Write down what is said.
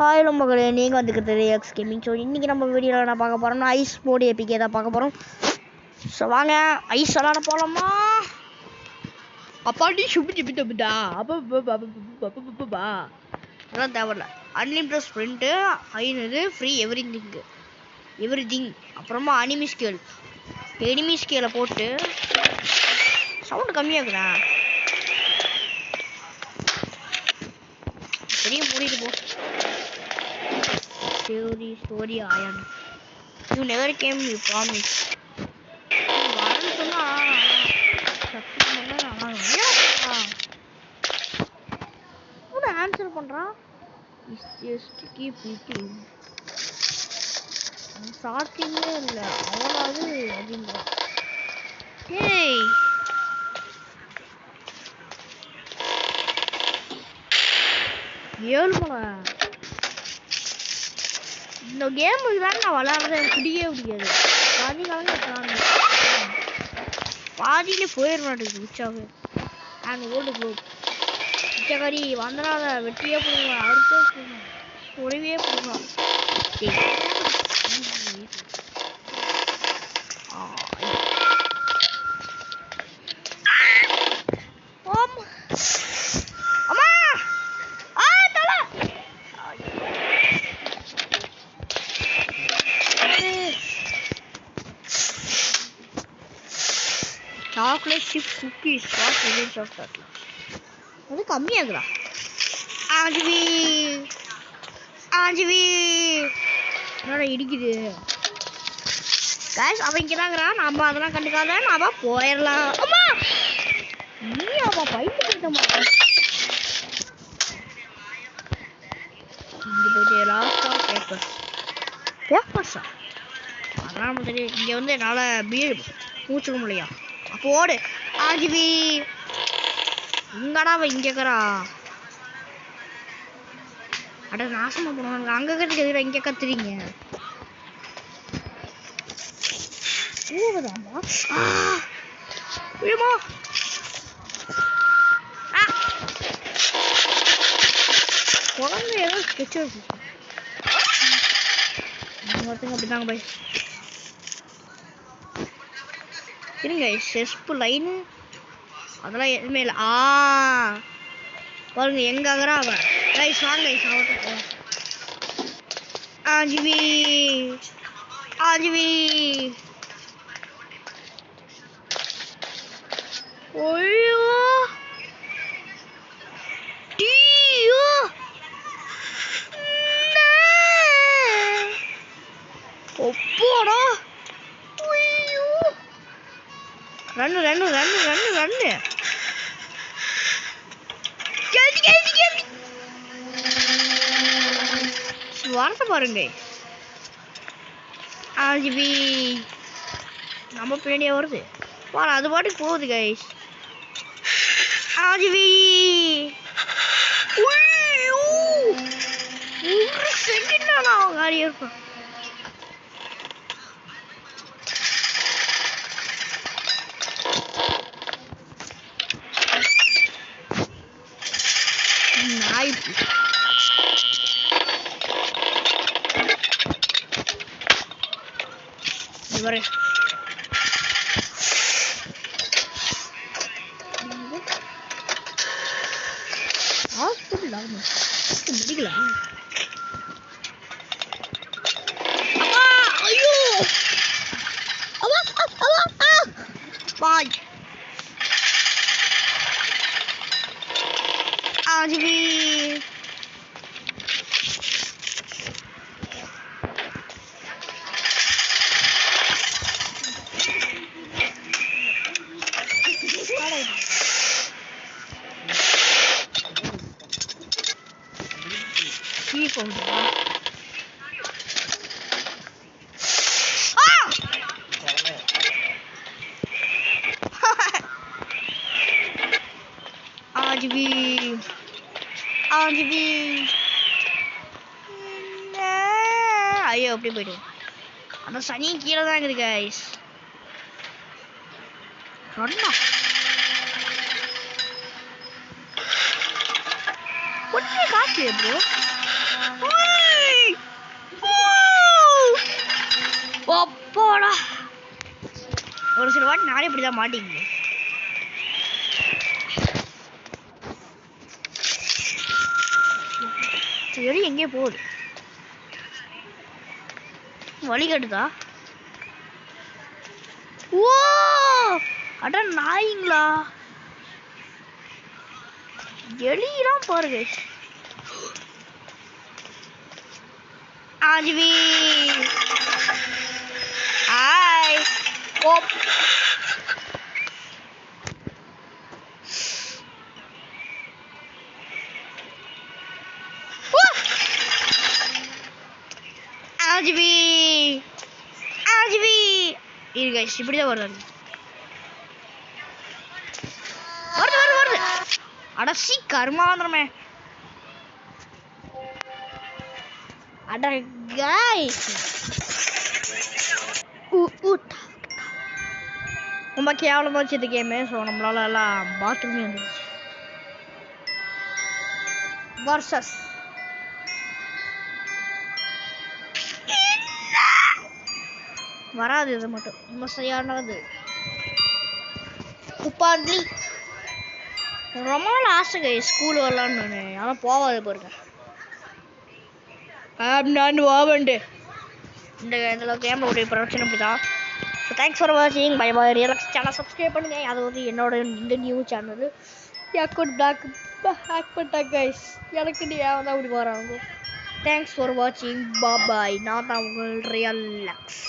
Hi மகளே, நீங்கள் வந்துக்கிறது X gaming. So இன்றைக்கி நம்ம வீடியோவில் நான் பார்க்க போகிறோம்னா ஐஸ் போர்டு எப்பிக்கே தான் பார்க்க போகிறோம். ஸோ வாங்க ஐஸ் விளாட போகலாமா? அப்பாடி சுபிச்சு பித்தா அப்பா அதெல்லாம் தேவையில்ல. அன்லிமிட்டட் ஸ்ப்ரிண்ட்டு, ஐநூறு ஃப்ரீ எவ்ரி திங். அப்புறமா எனிமி ஸ்கேலை போட்டு சவுண்டு கம்மியாக்குறேன். பெரிய மூடிட்டு போ. Story iron. You never came, you promise. வரன்னு சொன்னா ஆன்சர் பண்றான். Is just keep eating. சாத்தியமே இல்லை அவனாவது அப்படின்ற. ஏய் ஏழுமலை இந்த கேமுக்கு தான் நான் விளாட்றது. எனக்கு பிடிக்கவே பாதியிலே போயிட மாட்டேங்குது. உற்சாக அண்ட் ஓல்டு குரூப் உச்சகாரி வந்தனால வெட்டியே போடுவேன், அறுத்தே போடுவேன், உடவே போடுவான். சாக்லேட் சிப் குக்கீஸ் சாக்லேட் அது கம்மியாகுதா? ஆஞ்சிவி என்னோட இடிக்குது காய்ஸ். அவன் இங்கதாங்கிறான், நம்ம அதெல்லாம் கண்டுக்காத, நாம போயிடலாம். அம்மா நீ அவ பைட்டு போயிட்டமா இங்க போயிட்டு லாஸ்டா பேப்பர்ஸா அதெல்லாம் நம்ம தெரியும். இங்க வந்து என்னால மூச்சுக்க முடியா. அப்போ ஓடு ஆஜிவி. இங்கடா அவன் இங்கக்கிறா. அட நாசமா போனவங்க அங்க கத்துக்கு எதிர இங்க கத்துறீங்க. ஊவதாமா விழுமா. குழந்தை ஏதோ ஸ்கெட்ச் இருக்கு. ஒருத்தங்க அப்படிதாங்க பை இருங்க. செஸ்பு லைனு அதெல்லாம் எதுவுமே இல்லை. பாருங்க எங்க ஆகுறா அவன். கைஸ் வாங்க கைஸ் அவன் ஆஜிவி ஒய்யோ டீயோ ஒப்போடா. ரன்னு வார்த்தை பாருங்க. ஆஜிபி நம்ம பின்னாடியே வருது பாரு, அது பாட்டுக்கு போகுது கைஸ். ஆஜிபி ஒரு செகண்ட் நான் அவங்க ஆடி இருப்பேன். முடிக்கலாம். ஐயோ பாய் ஆஜிவி ஆஜிவி ஐயோ அப்படியே போயிட்டு அந்த சனி கீழே தான் இருக்குது கைஸ். சொன்னா ஒன்றுமே காசு ப்ரோ. கரெக்டாக மாட்டிங்க. எலி எங்கே போகுது? வழி கட்டுதா? ஓ அட நாய்ங்களா, எலிலாம் பாருங்க. ஆஜ்வி ஹாய் ஓப் ஆஜ்வி ஆஜ்வி இரு गाइस, இப்படிதான் வருது. வருது. அடசி கர்மாந்திரமே. அட गाइस ரொம்ப கேவலமா வச்சு இந்த கேமு. ஸோ நம்மளால எல்லாம் பாத்ரூமே வந்துருச்சு. வர்சஸ் வராது, இது மட்டும் விமர்சையானது. துப்பாண்டி ரொம்ப நாள் ஆசை ஸ்கூல் வரலான்னு, ஆனால் போவாது பாருங்க. நான் வாவண்டு இந்த இதில் கேமில் ஒரு ப்ரொடக்ஷன் அப்படி தான். ஸோ தேங்க்ஸ் ஃபார் வாட்சிங். Bye bye. Relax channel subscribe பண்ணுங்கள். அது வந்து என்னோட இந்த new channel account block hack பண்ணிட்டாங்க கைஸ். எனக்கு நீ ஏன் தான் அப்படி வராங்க. தேங்க்ஸ் ஃபார் வாட்சிங். பாய். நான் தான் உங்கள் ரியலக்ஸ்.